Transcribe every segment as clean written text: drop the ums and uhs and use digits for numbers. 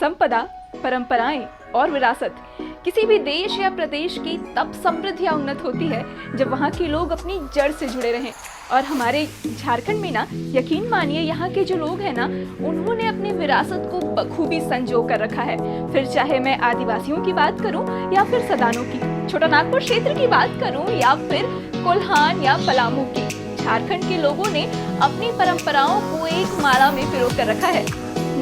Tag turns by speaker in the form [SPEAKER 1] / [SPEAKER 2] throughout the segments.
[SPEAKER 1] संपदा, परंपराएं और विरासत किसी भी देश या प्रदेश की तब समृद्ध या उन्नत होती है जब वहाँ के लोग अपनी जड़ से जुड़े रहें। और हमारे झारखंड में ना, यकीन मानिए, यहाँ के जो लोग हैं ना, उन्होंने अपनी विरासत को बखूबी संजो कर रखा है। फिर चाहे मैं आदिवासियों की बात करूँ या फिर सदानों की, छोटा नागपुर क्षेत्र की बात करूँ या फिर कोल्हान या पलामू की, झारखंड के लोगों ने अपनी परंपराओं को एक माला में पिरो कर रखा है।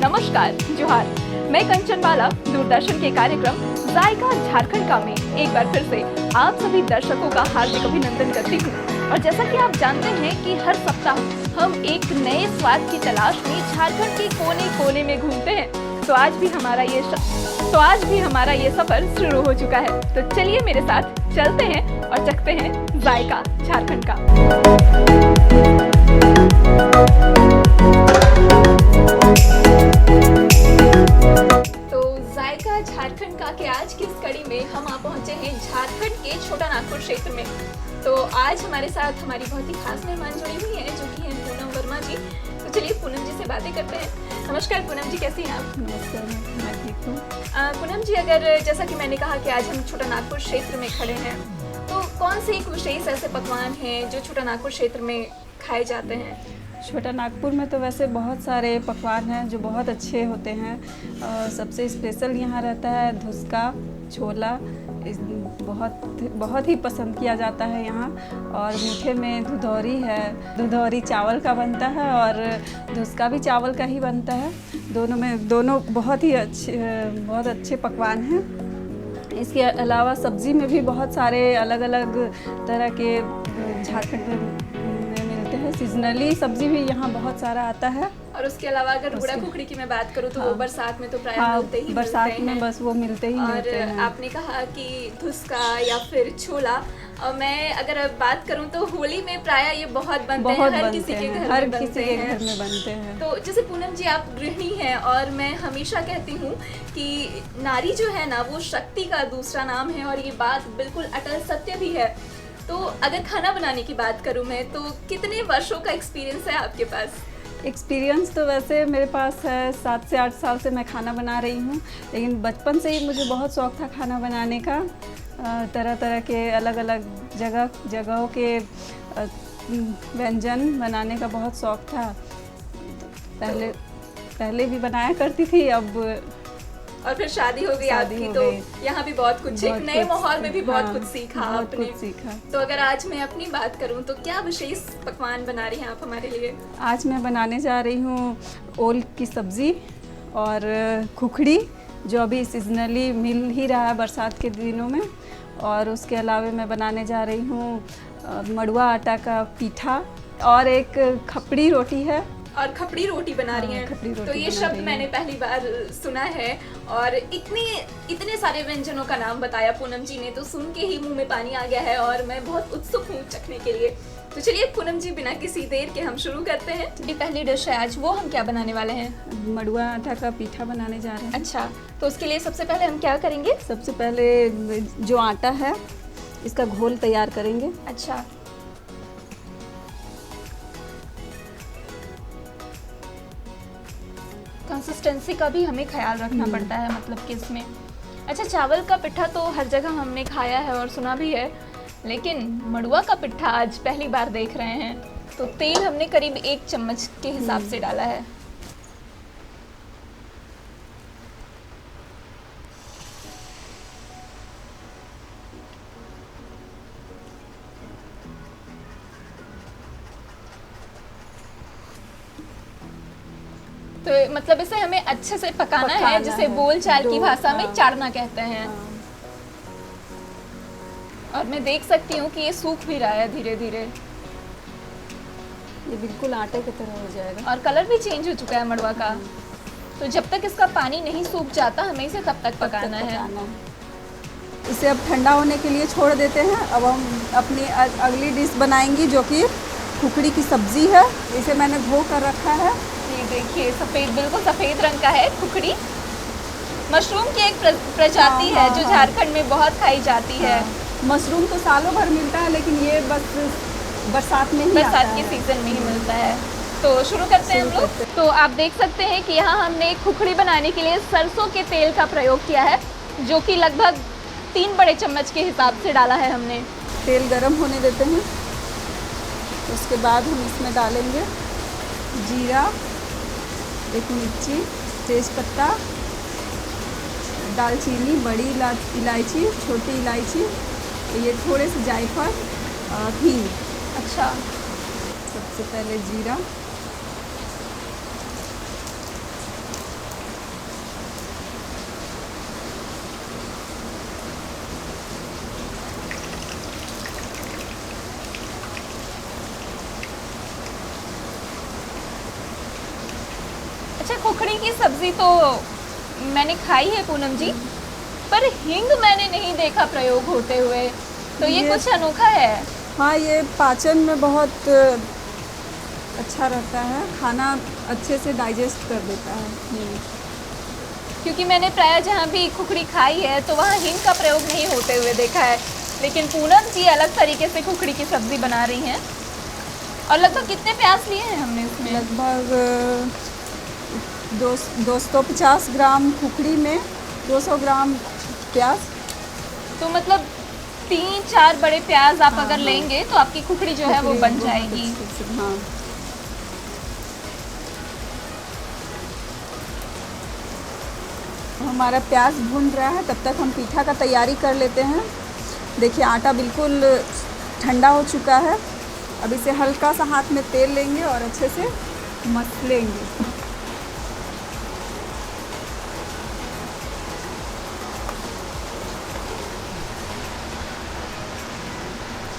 [SPEAKER 1] नमस्कार, जोहार, मैं कंचन बाला दूरदर्शन के कार्यक्रम जायका झारखंड का में एक बार फिर से आप सभी दर्शकों का हार्दिक अभिनंदन करती हूँ। और जैसा कि आप जानते हैं कि हर सप्ताह हम एक नए स्वाद की तलाश में झारखंड के कोने कोने में घूमते हैं, तो आज भी हमारा ये सफर शुरू हो चुका है। तो चलिए मेरे साथ चलते हैं और चखते हैं जायका झारखंड का। झारखंड का के आज की इस कड़ी में हम आ पहुंचे हैं झारखंड के छोटा नागपुर क्षेत्र में। तो आज हमारे साथ हमारी बहुत ही खास मेहमान जुड़ी हुई हैं, जो कि हैं पूनम वर्मा जी। तो चलिए पूनम जी से बातें करते हैं। नमस्कार पूनम जी, कैसी हैं आप?
[SPEAKER 2] नमस्कार, मैं ठीक हूँ।
[SPEAKER 1] पूनम जी, अगर जैसा कि मैंने कहा कि आज हम छोटा नागपुर क्षेत्र में खड़े हैं, तो कौन से एक विशेष ऐसे पकवान हैं जो छोटा नागपुर क्षेत्र में खाए जाते हैं?
[SPEAKER 2] छोटा नागपुर में तो वैसे बहुत सारे पकवान हैं जो बहुत अच्छे होते हैं। सबसे स्पेशल यहाँ रहता है धुसका, छोला, बहुत ही पसंद किया जाता है यहाँ। और मीठे में धुधौरी है, धुधौरी चावल का बनता है और धुसका भी चावल का ही बनता है। दोनों बहुत अच्छे पकवान हैं। इसके अलावा सब्ज़ी में भी बहुत सारे अलग अलग तरह के झारखंड में है। सीजनली सब्जी भी यहाँ बहुत सारा आता है।
[SPEAKER 1] और उसके अलावा अगर रुगड़ा खुखड़ी की मैं बात करूँ तो वो बरसात में तो प्राय मिलते ही
[SPEAKER 2] बरसात में बस वो मिलते ही मिलते हैं।
[SPEAKER 1] और आपने कहा कि धुसका या फिर छोला, और मैं अगर बात करूँ तो होली में प्राय ये बहुत बनते हैं, हर किसी के घर में बनते हैं। तो जैसे पूनम जी, आप गृहिणी हैं और मैं हमेशा कहती हूँ कि नारी जो है ना, वो शक्ति का दूसरा नाम है, और ये बात बिल्कुल अटल सत्य भी है। तो अगर खाना बनाने की बात करूं मैं, तो कितने वर्षों का एक्सपीरियंस है आपके पास?
[SPEAKER 2] एक्सपीरियंस तो वैसे मेरे पास है 7 से 8 साल से मैं खाना बना रही हूँ। लेकिन बचपन से ही मुझे बहुत शौक़ था खाना बनाने का। तरह तरह के अलग अलग जगहों के व्यंजन बनाने का बहुत शौक़ था। पहले भी बनाया करती थी, अब
[SPEAKER 1] और फिर शादी हो गई आपकी, तो यहाँ भी बहुत कुछ नए माहौल में भी बहुत कुछ सीखा आपने। तो अगर आज मैं अपनी बात करूँ तो क्या विशेष पकवान बना रही हैं आप हमारे लिए?
[SPEAKER 2] आज मैं बनाने जा रही हूँ ओल की सब्ज़ी और खुखड़ी, जो अभी सीजनली मिल ही रहा है बरसात के दिनों में। और उसके अलावा मैं बनाने जा रही हूँ मड़ुआ आटा का पीठा, और एक खपड़ी रोटी है।
[SPEAKER 1] और खपड़ी रोटी बना रही हैं, तो ये शब्द मैंने पहली बार सुना है। और इतने सारे व्यंजनों का नाम बताया पूनम जी ने, तो सुन के ही मुंह में पानी आ गया है और मैं बहुत उत्सुक हूँ चखने के लिए। तो चलिए पूनम जी, बिना किसी देर के हम शुरू करते हैं। जी, पहली डिश है आज, वो हम क्या बनाने वाले हैं?
[SPEAKER 2] मड़ुआ आटा का पीठा बनाने जा रहे हैं।
[SPEAKER 1] अच्छा, तो उसके लिए सबसे पहले हम क्या करेंगे?
[SPEAKER 2] सबसे पहले जो आटा है इसका घोल तैयार करेंगे।
[SPEAKER 1] अच्छा, कंसिस्टेंसी का भी हमें ख्याल रखना पड़ता है, मतलब कि इसमें। अच्छा, चावल का पिट्ठा तो हर जगह हमने खाया है और सुना भी है, लेकिन मड़ुआ का पिट्ठा आज पहली बार देख रहे हैं। तो तेल हमने करीब 1 चम्मच के हिसाब से डाला है। तो मतलब इसे हमें अच्छे से पकाना है, जिसे बोलचाल की भाषा में चाड़ना कहते हैं। और मैं देख सकती हूँ कि ये सूख भी रहा है धीरे धीरे।
[SPEAKER 2] ये बिल्कुल आटे की तरह हो जाएगा
[SPEAKER 1] और कलर भी चेंज हो चुका है मड़ुआ का। तो जब तक इसका पानी नहीं सूख जाता, हमें इसे तब तक पकाना है।
[SPEAKER 2] इसे अब ठंडा होने के लिए छोड़ देते हैं। अब हम अपनी अगली डिश बनाएंगी, जो कि खुखड़ी की सब्जी है। इसे मैंने धो कर रखा है।
[SPEAKER 1] ये देखिए, बिल्कुल सफ़ेद रंग का है खुखड़ी। मशरूम की एक प्रजाति है जो झारखंड में बहुत खाई जाती है।
[SPEAKER 2] मशरूम तो सालों भर मिलता है, लेकिन ये बस बरसात में ही
[SPEAKER 1] बरसात के सीजन में ही मिलता है। तो शुरू करते हैं हम
[SPEAKER 2] शुरू
[SPEAKER 1] लोग।
[SPEAKER 2] करते हैं।
[SPEAKER 1] तो आप देख सकते हैं कि यहाँ हमने खुखड़ी बनाने के लिए सरसों के तेल का प्रयोग किया है, जो कि लगभग 3 बड़े चम्मच के हिसाब से डाला है हमने।
[SPEAKER 2] तेल गरम होने देते हैं। उसके बाद हम इसमें डालेंगे जीरा, एक मिर्ची, तेज़पत्ता, दालचीनी, बड़ी इलायची, छोटी इलायची, ये थोड़े से जायफल, हींग।
[SPEAKER 1] अच्छा,
[SPEAKER 2] सबसे पहले जीरा,
[SPEAKER 1] अच्छा, खुखड़ी की सब्जी तो मैंने खाई है पूनम जी, पर हींग मैंने नहीं देखा प्रयोग होते हुए, तो ये कुछ अनोखा है।
[SPEAKER 2] हाँ, ये पाचन में बहुत अच्छा रहता है, खाना अच्छे से डाइजेस्ट कर देता है।
[SPEAKER 1] क्योंकि मैंने प्राय जहाँ भी खुखड़ी खाई है तो वहाँ हींग का प्रयोग नहीं होते हुए देखा है, लेकिन पूनम जी अलग तरीके से खुखड़ी की सब्जी बना रही हैं। और लगभग कितने प्याज लिए हैं हमने इसमें?
[SPEAKER 2] लगभग 250 ग्राम खुखड़ी में 200 ग्राम प्याज।
[SPEAKER 1] तो मतलब 3-4 बड़े प्याज आप
[SPEAKER 2] हाँ,
[SPEAKER 1] अगर
[SPEAKER 2] हाँ।
[SPEAKER 1] लेंगे तो आपकी खुखड़ी जो है वो
[SPEAKER 2] खुखड़ी
[SPEAKER 1] बन
[SPEAKER 2] बहुत
[SPEAKER 1] जाएगी।
[SPEAKER 2] अच्छे से, हाँ। हमारा प्याज भून रहा है, तब तक हम पीठा का तैयारी कर लेते हैं। देखिए आटा बिल्कुल ठंडा हो चुका है। अब इसे हल्का सा हाथ में तेल लेंगे और अच्छे से मसलेंगे।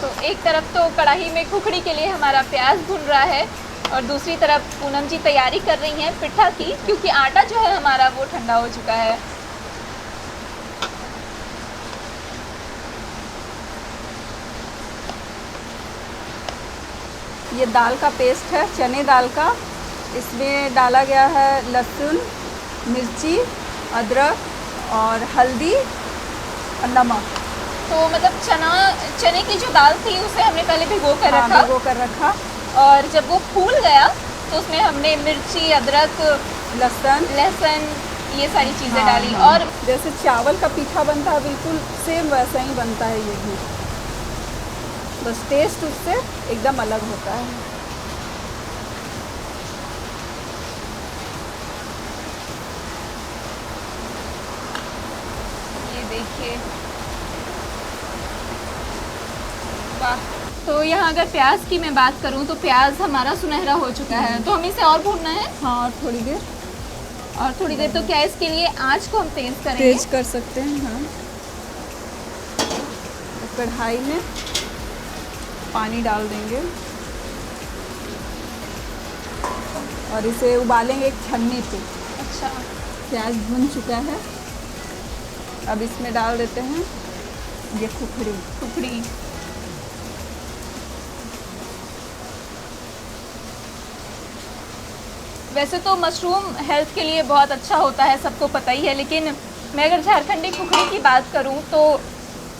[SPEAKER 1] तो एक तरफ तो कढ़ाई में खुखड़ी के लिए हमारा प्याज भून रहा है और दूसरी तरफ पूनम जी तैयारी कर रही हैं पिठा की, क्योंकि आटा जो है हमारा वो ठंडा हो चुका है।
[SPEAKER 2] ये दाल का पेस्ट है, चने दाल का। इसमें डाला गया है लहसुन, मिर्ची, अदरक और हल्दी और नमक।
[SPEAKER 1] तो मतलब चने की जो दाल थी उसे हमने पहले भिगो कर
[SPEAKER 2] हाँ,
[SPEAKER 1] रखा,
[SPEAKER 2] भिगो कर रखा।
[SPEAKER 1] और जब वो फूल गया तो उसमें हमने मिर्ची, अदरक, लहसुन ये सारी चीज़ें
[SPEAKER 2] हाँ,
[SPEAKER 1] डाली।
[SPEAKER 2] हाँ।
[SPEAKER 1] और
[SPEAKER 2] जैसे चावल का पीठा बनता है बिल्कुल सेम वैसा ही बनता है ये भी, बस टेस्ट उससे एकदम अलग होता है।
[SPEAKER 1] ये देखिए, वाह। तो यहाँ अगर प्याज की मैं बात करूँ तो प्याज हमारा सुनहरा हो चुका है, तो हमें इसे और भूनना है।
[SPEAKER 2] हाँ, और थोड़ी देर।
[SPEAKER 1] और थोड़ी देर तो क्या इसके लिए आँच को हम तेज करेंगे?
[SPEAKER 2] तेज कर सकते हैं, हाँ। कढ़ाई में पानी डाल देंगे और इसे उबालेंगे एक छन्नी पे।
[SPEAKER 1] अच्छा,
[SPEAKER 2] प्याज भुन चुका है, अब इसमें डाल देते हैं ये
[SPEAKER 1] खुखड़ी। वैसे तो मशरूम हेल्थ के लिए बहुत अच्छा होता है, सबको पता ही है, लेकिन मैं अगर झारखंडी खुखड़ी की बात करूं तो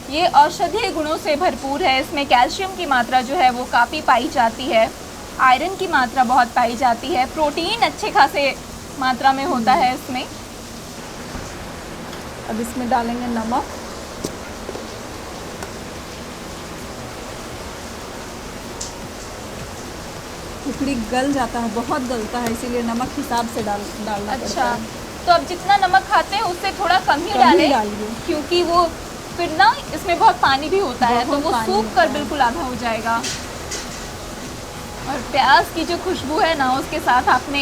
[SPEAKER 1] ये औषधीय गुणों से भरपूर है। इसमें कैल्शियम की मात्रा जो है वो काफ़ी पाई जाती है, आयरन की मात्रा बहुत पाई जाती है, प्रोटीन अच्छे खासे मात्रा में होता है इसमें।
[SPEAKER 2] अब इसमें डालेंगे नमक, खुखड़ी गल जाता है, बहुत गलता है, इसीलिए नमक हिसाब से डालना पड़ता
[SPEAKER 1] अच्छा,
[SPEAKER 2] है।
[SPEAKER 1] तो अब जितना नमक खाते हैं उससे थोड़ा कम ही
[SPEAKER 2] कम ही
[SPEAKER 1] डालें,
[SPEAKER 2] डालिए।
[SPEAKER 1] क्योंकि वो फिर ना इसमें बहुत पानी भी होता है, तो
[SPEAKER 2] बहुत
[SPEAKER 1] वो
[SPEAKER 2] पानी
[SPEAKER 1] सूख
[SPEAKER 2] होता
[SPEAKER 1] कर
[SPEAKER 2] है।
[SPEAKER 1] बिल्कुल आधा हो जाएगा। और प्याज की जो खुशबू है ना, उसके साथ आपने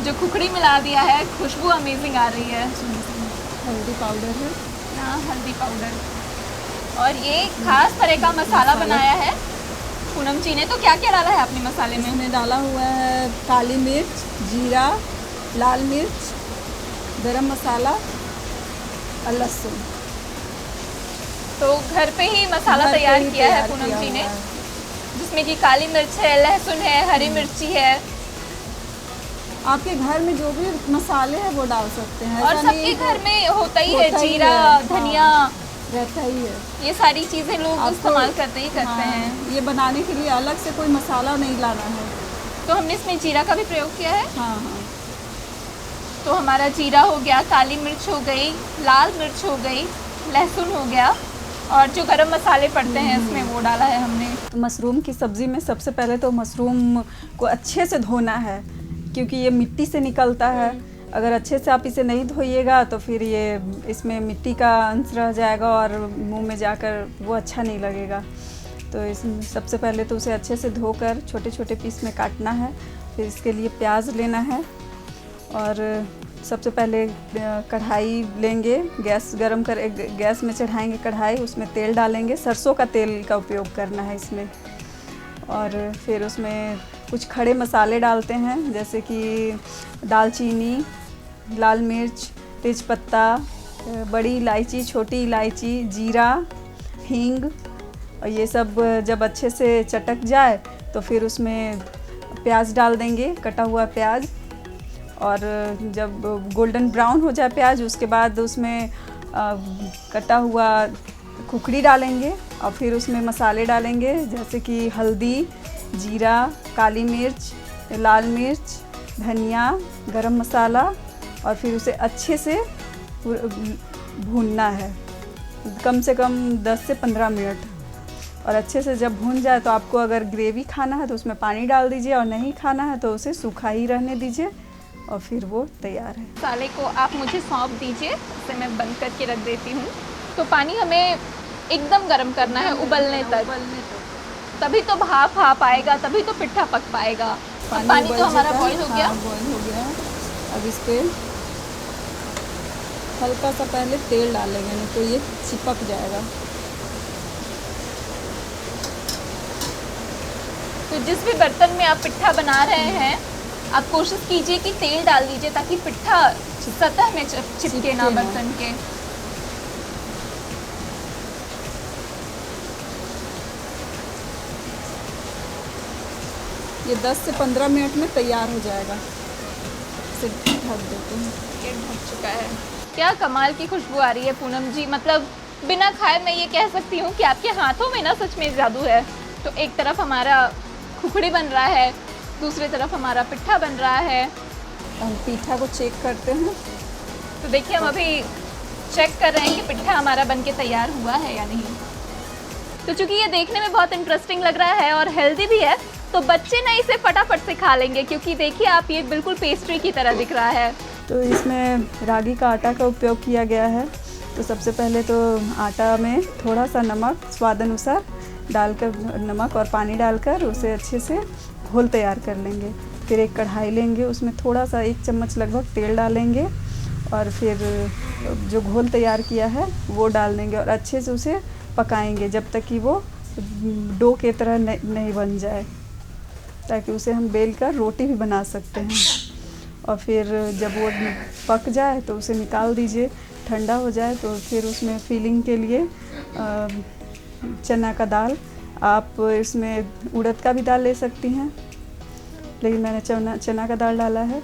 [SPEAKER 1] जो खुखड़ी मिला दिया है, खुशबू अमेजिंग आ रही है।
[SPEAKER 2] हल्दी पाउडर है
[SPEAKER 1] ना, हल्दी पाउडर, और ये खास तरह का मसाला बनाया है पूनम जी ने। तो क्या क्या डाला है आपने मसाले में?
[SPEAKER 2] इसमें डाला हुआ है काली मिर्च, जीरा, लाल मिर्च, गरम मसाला और लहसुन।
[SPEAKER 1] तो घर पे ही मसाला
[SPEAKER 2] घर पे
[SPEAKER 1] तैयार
[SPEAKER 2] ही
[SPEAKER 1] किया है
[SPEAKER 2] तैयार
[SPEAKER 1] पूनम
[SPEAKER 2] किया
[SPEAKER 1] जी ने,
[SPEAKER 2] हुआ है।
[SPEAKER 1] जिसमें कि काली मिर्च है, लहसुन है, हरी मिर्ची है,
[SPEAKER 2] आपके घर में जो भी मसाले हैं वो डाल सकते हैं।
[SPEAKER 1] और
[SPEAKER 2] ऐसा
[SPEAKER 1] सबके
[SPEAKER 2] नहीं
[SPEAKER 1] घर में होता ही है,
[SPEAKER 2] होता ही
[SPEAKER 1] जीरा,
[SPEAKER 2] है,
[SPEAKER 1] धनिया,
[SPEAKER 2] रहता ही है।
[SPEAKER 1] ये सारी चीज़ें लोग
[SPEAKER 2] आपको-
[SPEAKER 1] इस्तेमाल करते ही करते
[SPEAKER 2] हाँ,
[SPEAKER 1] हैं।
[SPEAKER 2] ये बनाने के लिए अलग से कोई मसाला नहीं लाना है,
[SPEAKER 1] तो हमने इसमें जीरा का भी प्रयोग किया है।
[SPEAKER 2] हाँ हाँ।
[SPEAKER 1] तो हमारा जीरा हो गया, काली मिर्च हो गई, लाल मिर्च हो गई, लहसुन हो गया, और जो गरम मसाले पड़ते हैं इसमें वो डाला है हमने।
[SPEAKER 2] तो मशरूम की सब्ज़ी में सबसे पहले तो मशरूम को अच्छे से धोना है, क्योंकि ये मिट्टी से निकलता है। अगर अच्छे से आप इसे नहीं धोइएगा तो फिर ये इसमें मिट्टी का अंश रह जाएगा और मुंह में जाकर वो अच्छा नहीं लगेगा। तो इसमें सबसे पहले तो उसे अच्छे से धोकर छोटे छोटे पीस में काटना है। फिर इसके लिए प्याज लेना है, और सबसे पहले कढ़ाई लेंगे, गैस गरम कर गैस में चढ़ाएंगे कढ़ाई, उसमें तेल डालेंगे। सरसों का तेल का उपयोग करना है इसमें। और फिर उसमें कुछ खड़े मसाले डालते हैं, जैसे कि दालचीनी, लाल मिर्च, तेज़पत्ता, बड़ी इलायची, छोटी इलायची, जीरा, हींग, और ये सब जब अच्छे से चटक जाए तो फिर उसमें प्याज डाल देंगे, कटा हुआ प्याज। और जब गोल्डन ब्राउन हो जाए प्याज, उसके बाद उसमें कटा हुआ खुखड़ी डालेंगे, और फिर उसमें मसाले डालेंगे, जैसे कि हल्दी, जीरा, काली मिर्च, लाल मिर्च, धनिया, गरम मसाला, और फिर उसे अच्छे से भूनना है, कम से कम 10 से 15 मिनट। और अच्छे से जब भून जाए तो आपको अगर ग्रेवी खाना है तो उसमें पानी डाल दीजिए, और नहीं खाना है तो उसे सूखा ही रहने दीजिए, और फिर वो तैयार है।
[SPEAKER 1] मसाले को आप मुझे सौंप दीजिए, इसे मैं बंद करके रख देती हूँ। तो पानी हमें एकदम गर्म करना है, उबलने तक, तभी तो भाप आएगा, तभी तो पिट्ठा पक पाएगा। पानी तो हमारा बॉईल हो गया।
[SPEAKER 2] बॉईल हो गया। अब इस पे हल्का सा पहले तेल डालेंगे, नहीं तो ये चिपक जाएगा।
[SPEAKER 1] तो जिस भी बर्तन में आप पिट्ठा बना रहे हैं, आप कोशिश कीजिए कि तेल डाल दीजिए, ताकि पिट्ठा सतह में चिपके ना बर्तन के।
[SPEAKER 2] ये 10 से 15 मिनट में तैयार हो जाएगा। इसे ढक देते हैं।
[SPEAKER 1] ये ढक चुका है। क्या कमाल की खुशबू आ रही है पूनम जी, मतलब बिना खाए मैं ये कह सकती हूँ कि आपके हाथों में ना सच में जादू है। तो एक तरफ हमारा खुखड़ी बन रहा है, दूसरी तरफ हमारा पिट्ठा बन रहा है।
[SPEAKER 2] हम पिट्ठा को चेक करते हैं।
[SPEAKER 1] तो देखिए, हम अभी चेक कर रहे हैं कि पिट्ठा हमारा बनके तैयार हुआ है या नहीं। तो चूंकि ये देखने में बहुत इंटरेस्टिंग लग रहा है और हेल्दी भी है, तो बच्चे ना इसे फटाफट से खा लेंगे, क्योंकि देखिए आप, ये बिल्कुल पेस्ट्री की तरह दिख रहा है।
[SPEAKER 2] तो इसमें रागी का आटा का उपयोग किया गया है। तो सबसे पहले तो आटा में थोड़ा सा नमक स्वाद अनुसार डालकर, नमक और पानी डालकर उसे अच्छे से घोल तैयार कर लेंगे। फिर एक कढ़ाई लेंगे, उसमें थोड़ा सा 1 चम्मच लगभग तेल डालेंगे, और फिर जो घोल तैयार किया है वो डाल देंगे, और अच्छे से उसे पकाएंगे जब तक कि वो डो के तरह नहीं बन जाए, ताकि उसे हम बेल कर रोटी भी बना सकते हैं। और फिर जब वो पक जाए तो उसे निकाल दीजिए, ठंडा हो जाए तो फिर उसमें फिलिंग के लिए चना का दाल, आप इसमें उड़द का भी दाल ले सकती हैं, लेकिन मैंने चना का दाल डाला है।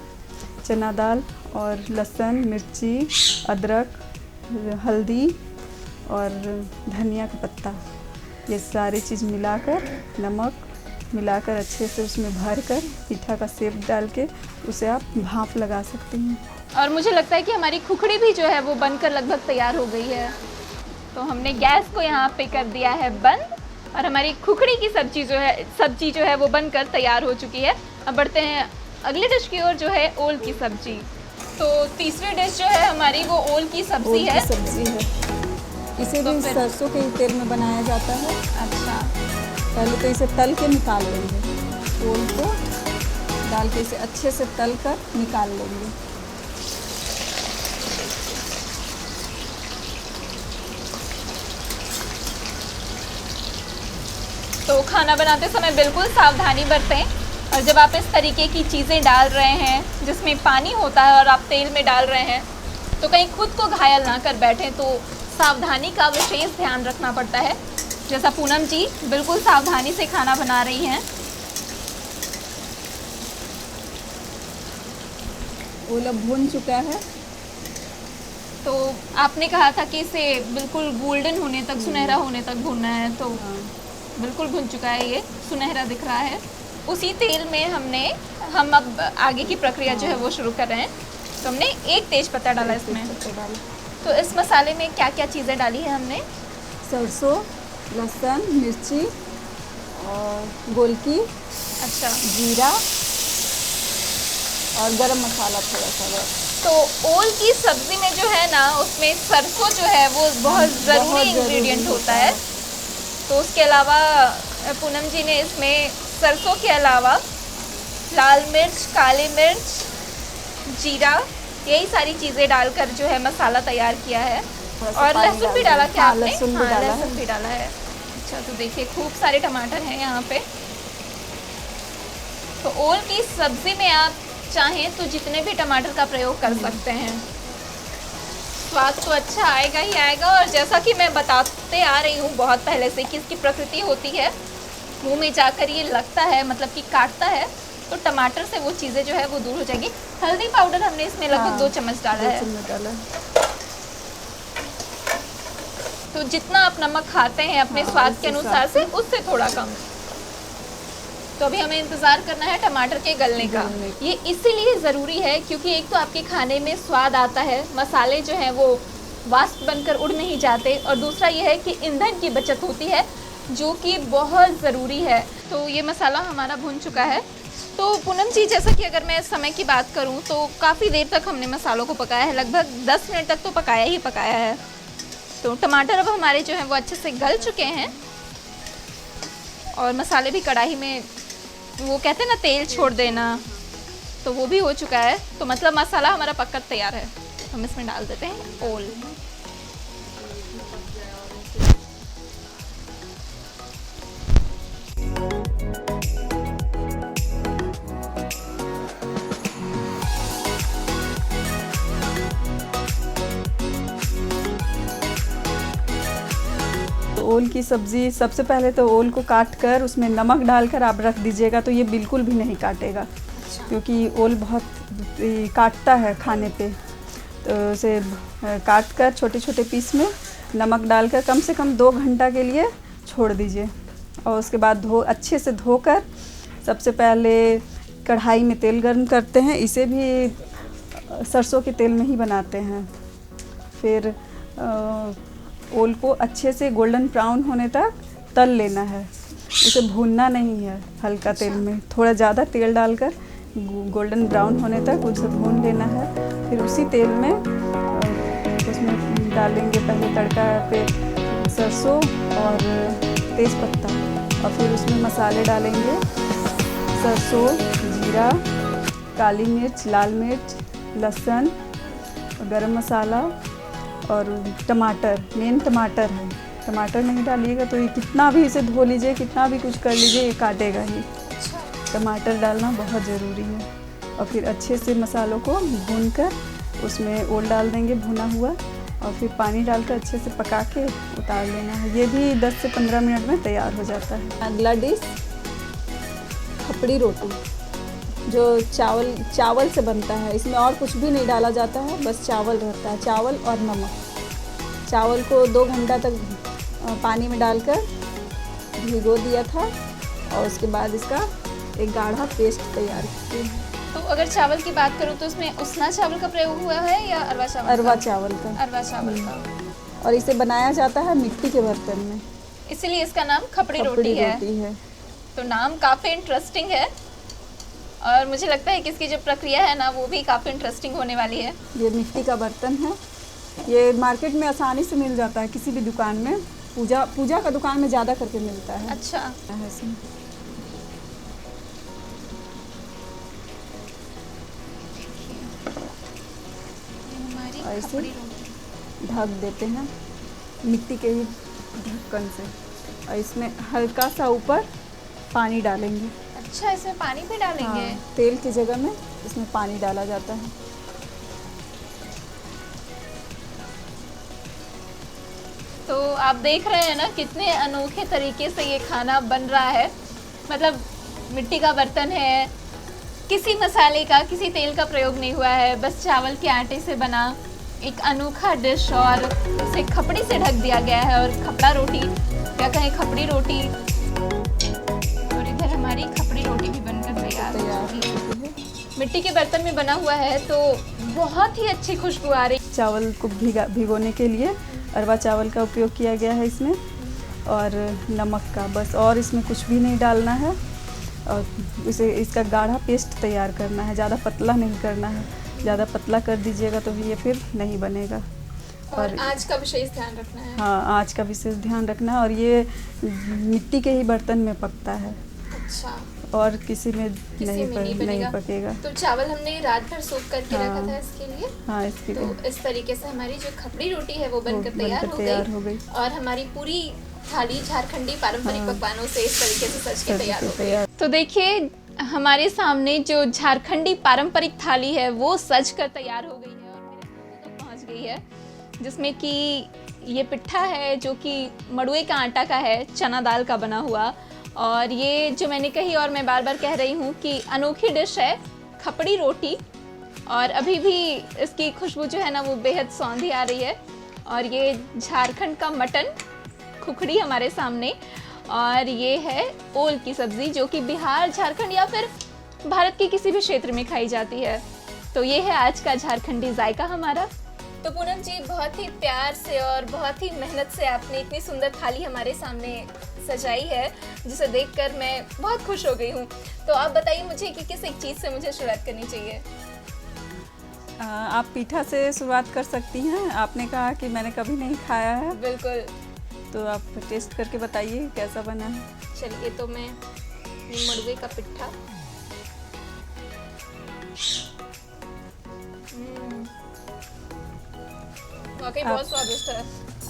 [SPEAKER 2] चना दाल और लहसुन, मिर्ची, अदरक, हल्दी और धनिया का पत्ता, ये सारी चीज़ मिलाकर, नमक मिलाकर अच्छे से उसमें भरकर पिट्ठा का शेप डाल के उसे आप भाप लगा सकते हैं।
[SPEAKER 1] और मुझे लगता है कि हमारी खुखड़ी भी जो है वो बनकर लगभग तैयार हो गई है। तो हमने गैस को यहाँ पे कर दिया है बंद, और हमारी खुखड़ी की सब्जी जो है वो बनकर तैयार हो चुकी है। अब बढ़ते हैं अगली डिश की ओर, जो है ओल की सब्जी। तो तीसरी डिश जो है हमारी वो ओल की सब्जी है।
[SPEAKER 2] सब्जी है, इसे भी सरसों के तेल में बनाया जाता है।
[SPEAKER 1] अच्छा,
[SPEAKER 2] पहले तो इसे तल के निकाल लेंगे, ओल को डाल के इसे अच्छे से तल कर निकाल लेंगे।
[SPEAKER 1] तो खाना बनाते समय बिल्कुल सावधानी बरतें, और जब आप इस तरीके की चीज़ें डाल रहे हैं जिसमें पानी होता है और आप तेल में डाल रहे हैं, तो कहीं खुद को घायल ना कर बैठें। तो सावधानी का विशेष ध्यान रखना पड़ता है, जैसा पूनम जी बिल्कुल सावधानी से खाना बना रही हैं।
[SPEAKER 2] ओल अब भून चुका है।
[SPEAKER 1] तो आपने कहा था कि इसे बिल्कुल गोल्डन होने तक, सुनहरा होने तक भूनना है, तो बिल्कुल भुन चुका है, ये सुनहरा दिख रहा है। उसी तेल में हम अब आगे की प्रक्रिया जो है वो शुरू कर रहे हैं। तो हमने एक तेज पत्ता डाला इसमें। तो इस मसाले में क्या क्या चीज़ें डाली है हमने?
[SPEAKER 2] सरसों, लहसुन, मिर्ची और गोलकी,
[SPEAKER 1] अच्छा,
[SPEAKER 2] जीरा और गरम मसाला थोड़ा सा बस।
[SPEAKER 1] तो ओल की सब्जी में जो है ना, उसमें सरसों जो है वो बहुत ज़रूरी इंग्रेडिएंट होता है। तो उसके अलावा पूनम जी ने इसमें सरसों के अलावा लाल मिर्च, काली मिर्च, जीरा, यही सारी चीज़ें डालकर जो है मसाला तैयार किया है। और लहसुन भी डाला क्या आपने?
[SPEAKER 2] लहसुन
[SPEAKER 1] भी डाला है। अच्छा, तो देखिए खूब सारे टमाटर हैं यहाँ पे। तो ओल की सब्जी में आप चाहें तो जितने भी टमाटर का प्रयोग कर सकते हैं, स्वाद तो अच्छा आएगा ही आएगा। और जैसा कि मैं बताते आ रही हूँ बहुत पहले से कि इसकी प्रकृति होती है मुंह में जाकर ये लगता है, मतलब कि काटता है, तो टमाटर से वो चीज़ें जो है वो दूर हो जाएगी। हल्दी पाउडर हमने इसमें लगभग 2 चम्मच डाला है। तो जितना आप नमक खाते हैं अपने स्वाद के अनुसार से, उससे थोड़ा कम। तो अभी हमें इंतज़ार करना है टमाटर के गलने का। ये इसीलिए ज़रूरी है क्योंकि एक तो आपके खाने में स्वाद आता है, मसाले जो हैं वो वाष्प बनकर उड़ नहीं जाते, और दूसरा ये है कि ईंधन की बचत होती है जो कि बहुत ज़रूरी है। तो ये मसाला हमारा भुन चुका है। तो पूनम जी, जैसा कि अगर मैं समय की बात करूं तो काफ़ी देर तक हमने मसालों को पकाया है, लगभग 10 मिनट तक तो पकाया ही पकाया है। तो टमाटर अब हमारे जो हैं वो अच्छे से गल चुके हैं और मसाले भी कढ़ाई में, वो कहते हैं ना तेल छोड़ देना, तो वो भी हो चुका है। तो मतलब मसाला हमारा पककर तैयार है। हम इसमें डाल देते हैं ओल।
[SPEAKER 2] ओल की सब्ज़ी, सबसे पहले तो ओल को काट कर उसमें नमक डालकर आप रख दीजिएगा तो ये बिल्कुल भी नहीं काटेगा, क्योंकि ओल बहुत काटता है खाने पे। तो उसे काट कर छोटे छोटे पीस में नमक डालकर कम से कम 2 घंटा के लिए छोड़ दीजिए। और उसके बाद अच्छे से धोकर सबसे पहले कढ़ाई में तेल गर्म करते हैं, इसे भी सरसों के तेल में ही बनाते हैं। फिर ओल को अच्छे से गोल्डन ब्राउन होने तक तल लेना है, उसे भूनना नहीं है, हल्का तेल में थोड़ा ज़्यादा तेल डालकर गोल्डन ब्राउन होने तक उसे भून लेना है। फिर उसी तेल में उसमें डालेंगे पहले तड़का पे सरसों और तेज़पत्ता, और फिर उसमें मसाले डालेंगे, सरसों, जीरा, काली मिर्च, लाल मिर्च, लहसुन, गरम मसाला और टमाटर। मेन टमाटर है, टमाटर नहीं डालिएगा तो ये कितना भी इसे धो लीजिए, कितना भी कुछ कर लीजिए, ये काटेगा ही। टमाटर डालना बहुत ज़रूरी है। और फिर अच्छे से मसालों को भूनकर उसमें ओल डाल देंगे भुना हुआ, और फिर पानी डालकर अच्छे से पका के उतार लेना है। ये भी 10 से 15 मिनट में तैयार हो जाता है। अगला डिश खपड़ी रोटी, जो चावल से बनता है। इसमें और कुछ भी नहीं डाला जाता है, बस चावल रहता है, चावल और नमक। चावल को 2 घंटा तक पानी में डालकर भिगो दिया था, और उसके बाद इसका एक गाढ़ा पेस्ट तैयार किया है।
[SPEAKER 1] तो अगर चावल की बात करूँ तो उसमें उसना चावल का प्रयोग हुआ है या अरवा चावल?
[SPEAKER 2] अरवा चावल का।
[SPEAKER 1] अरवा चावल का।
[SPEAKER 2] और इसे बनाया जाता है मिट्टी के बर्तन में,
[SPEAKER 1] इसीलिए इसका नाम खपड़ी रोटी है। तो नाम काफ़ी इंटरेस्टिंग है, और मुझे लगता है कि इसकी जो प्रक्रिया है ना वो भी काफ़ी इंटरेस्टिंग होने वाली है।
[SPEAKER 2] ये मिट्टी का बर्तन है, ये मार्केट में आसानी से मिल जाता है, किसी भी दुकान में, पूजा का दुकान में ज़्यादा करके मिलता है।
[SPEAKER 1] अच्छा,
[SPEAKER 2] इसमें ऐसे ढक देते हैं मिट्टी के ही ढक्कन से, और इसमें हल्का सा ऊपर पानी डालेंगे।
[SPEAKER 1] अच्छा, इसमें पानी भी डालेंगे?
[SPEAKER 2] हाँ, तेल की जगह में इसमें पानी डाला जाता है।
[SPEAKER 1] तो आप देख रहे हैं ना कितने अनोखे तरीके से ये खाना बन रहा है। मतलब मिट्टी का बर्तन है, किसी मसाले का, किसी तेल का प्रयोग नहीं हुआ है, बस चावल के आटे से बना एक अनोखा डिश, और उसे खपड़ी से ढक दिया गया है। और खपड़ा रोटी, क्या कहें, खपड़ी रोटी, और इधर हमारी खपड़ी रोटी भी मिट्टी के बर्तन में बना हुआ है तो बहुत ही अच्छी खुशबू आ रही।
[SPEAKER 2] चावल को भिगोने के लिए अरवा चावल का उपयोग किया गया है इसमें, और नमक का, बस। और इसमें कुछ भी नहीं डालना है। और इसका गाढ़ा पेस्ट तैयार करना है, ज़्यादा पतला नहीं करना है। ज़्यादा पतला कर दीजिएगा तो ये फिर नहीं बनेगा।
[SPEAKER 1] और आँच का विशेष ध्यान रखना है।
[SPEAKER 2] हाँ, आँच का विशेष ध्यान रखना है। और ये मिट्टी के ही बर्तन में पकता है।
[SPEAKER 1] अच्छा।
[SPEAKER 2] और किसी में नहीं पकेगा।
[SPEAKER 1] तो चावल हमने रात भर सोख करके रखा था इसके लिए।
[SPEAKER 2] हाँ, इसके लिए।
[SPEAKER 1] तो इस तरीके से हमारी जो खपड़ी रोटी है वो बनकर तैयार हो गई। और हमारी पूरी थाली झारखंडी पारंपरिक पकवानों से इस तरीके से सज के तैयार हो गई। तो देखिए हमारे सामने जो झारखंडी पारंपरिक थाली है वो सज कर तैयार हो गई है और मेरे हाथों तक पहुंच गई है, जिसमें कि ये पिट्ठा है जो कि मड़ुए का आटा का है, चना दाल का बना हुआ। और ये जो मैंने कही और मैं बार बार कह रही हूँ कि अनोखी डिश है खपड़ी रोटी। और अभी भी इसकी खुशबू जो है ना वो बेहद सौंधी आ रही है। और ये झारखंड का मटन खुखड़ी हमारे सामने, और ये है ओल की सब्ज़ी जो कि बिहार, झारखंड या फिर भारत के किसी भी क्षेत्र में खाई जाती है। तो ये है आज का झारखंडी जायका हमारा। तो पूनम जी, बहुत ही प्यार से और बहुत ही मेहनत से आपने इतनी सुंदर थाली हमारे सामने सजाई है, जिसे देखकर मैं बहुत खुश हो गई हूँ। तो आप बताइए मुझे कि किस एक चीज़ से मुझे शुरुआत करनी चाहिए?
[SPEAKER 2] आप पीठा से शुरुआत कर सकती हैं। आपने कहा कि मैंने कभी नहीं खाया है।
[SPEAKER 1] बिल्कुल।
[SPEAKER 2] तो आप टेस्ट करके बताइए कैसा बना है।
[SPEAKER 1] चलिए, तो मैं ये मड़ुए का पिट्ठा, वाकई बहुत स्वादिष्ट है।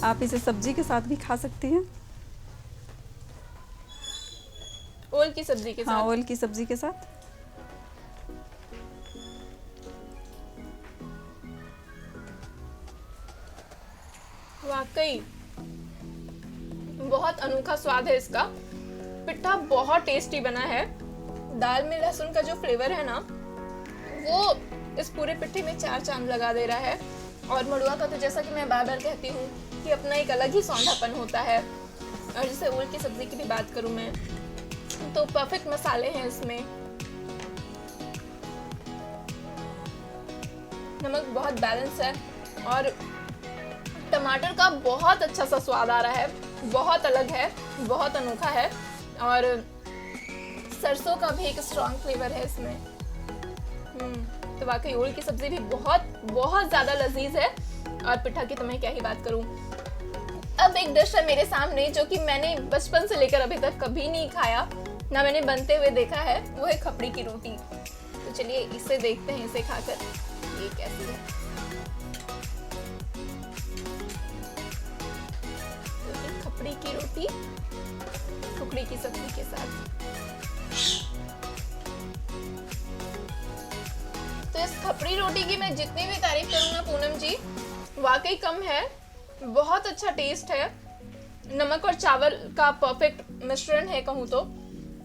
[SPEAKER 2] आप इसे सब्जी के साथ भी खा सकती हैं।
[SPEAKER 1] ओल की सब्जी के साथ?
[SPEAKER 2] हाँ, ओल की सब्जी के साथ।
[SPEAKER 1] वाकई बहुत अनोखा स्वाद है इसका। पिट्ठा बहुत टेस्टी बना है। दाल में लहसुन का जो फ्लेवर है ना वो इस पूरे पिट्ठे में चार चांद लगा दे रहा है। और मड़ुआ का तो जैसा कि मैं बार बार कहती हूँ कि अपना एक अलग ही सौंधापन होता है। और जैसे ओल की सब्जी की भी बात करूँ मैं तो परफेक्ट मसाले हैं इसमें, नमक बहुत बैलेंस है और टमाटर का बहुत अच्छा सा स्वाद आ रहा है, बहुत अलग है, बहुत अनोखा है। और सरसों का भी एक स्ट्रॉन्ग फ्लेवर है इसमें। तो वाकई ओल की सब्जी भी बहुत बहुत ज़्यादा लजीज है। और पिट्ठा की तो मैं क्या ही बात करूं। अब एक डिश है मेरे सामने जो कि मैंने बचपन से लेकर अभी तक कभी नहीं खाया, ना मैंने बनते हुए देखा है, वो है खपड़ी की रोटी। तो चलिए इसे देखते हैं, इसे खाकर ये कैसी है। तो खपड़ी की रोटी खुखड़ी की सब्जी के साथ। तो इस खपड़ी रोटी की मैं जितनी भी तारीफ करूँ ना पूनम जी, वाकई कम है। बहुत अच्छा टेस्ट है, नमक और चावल का परफेक्ट मिश्रण है कहूँ तो।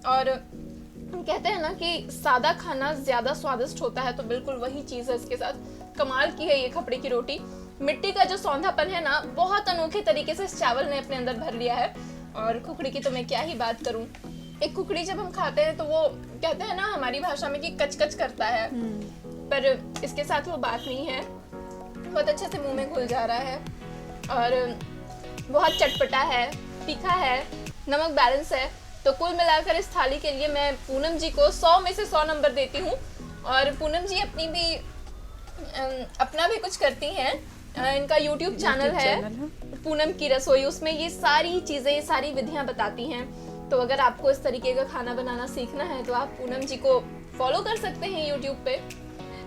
[SPEAKER 1] और कहते हैं ना कि सादा खाना ज्यादा स्वादिष्ट होता है, तो बिल्कुल वही चीज़ है इसके साथ। कमाल की है ये खपड़ी की रोटी। मिट्टी का जो सौंधापन है ना बहुत अनोखे तरीके से इस चावल ने अपने अंदर भर लिया है। और खुखड़ी की तो मैं क्या ही बात करूँ। एक खुखड़ी जब हम खाते हैं तो वो कहते हैं ना हमारी भाषा में कि कच-कच करता है, पर इसके साथ वो बात नहीं है। बहुत अच्छे से मुंह में घुल जा रहा है और बहुत चटपटा है, तीखा है, नमक बैलेंस है। तो कुल मिलाकर इस थाली के लिए मैं पूनम जी को 100 में से 100 नंबर देती हूँ। और पूनम जी अपना भी कुछ करती हैं। इनका YouTube चैनल है पूनम की रसोई, उसमें ये सारी चीज़ें, ये सारी विधियाँ बताती हैं। तो अगर आपको इस तरीके का खाना बनाना सीखना है तो आप पूनम जी को फॉलो कर सकते हैं YouTube पे।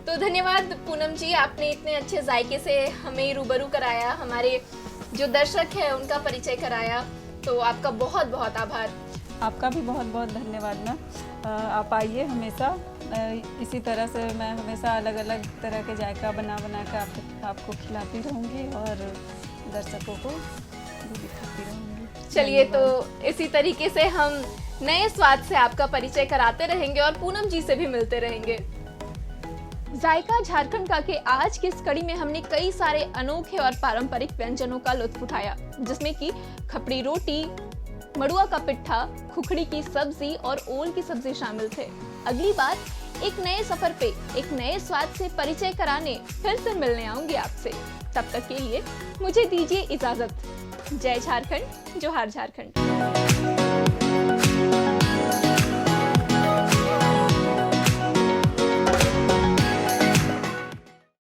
[SPEAKER 1] तो धन्यवाद पूनम जी, आपने इतने अच्छे जायके से हमें रूबरू कराया, हमारे जो दर्शक हैं उनका परिचय कराया। तो आपका बहुत बहुत आभार।
[SPEAKER 2] आपका भी बहुत बहुत धन्यवाद मैम। आप आइए हमेशा, इसी तरह से मैं हमेशा अलग अलग तरह के जायका बना कर आपको खिलाती रहूँगी और दर्शकों को भी दिखाती रहूँगी।
[SPEAKER 1] चलिए, तो इसी तरीके से हम नए स्वाद से आपका परिचय कराते रहेंगे और पूनम जी से भी मिलते रहेंगे। जायका झारखंड का के आज की इस कड़ी में हमने कई सारे अनोखे और पारंपरिक व्यंजनों का लुत्फ उठाया, जिसमें कि खपड़ी रोटी, मड़ुआ का पिट्ठा, खुखड़ी की सब्जी और ओल की सब्जी शामिल थे। अगली बार एक नए सफर पे एक नए स्वाद से परिचय कराने फिर से मिलने आऊंगी आपसे। तब तक के लिए मुझे दीजिए इजाजत। जय झारखंड, जोहार झारखंड।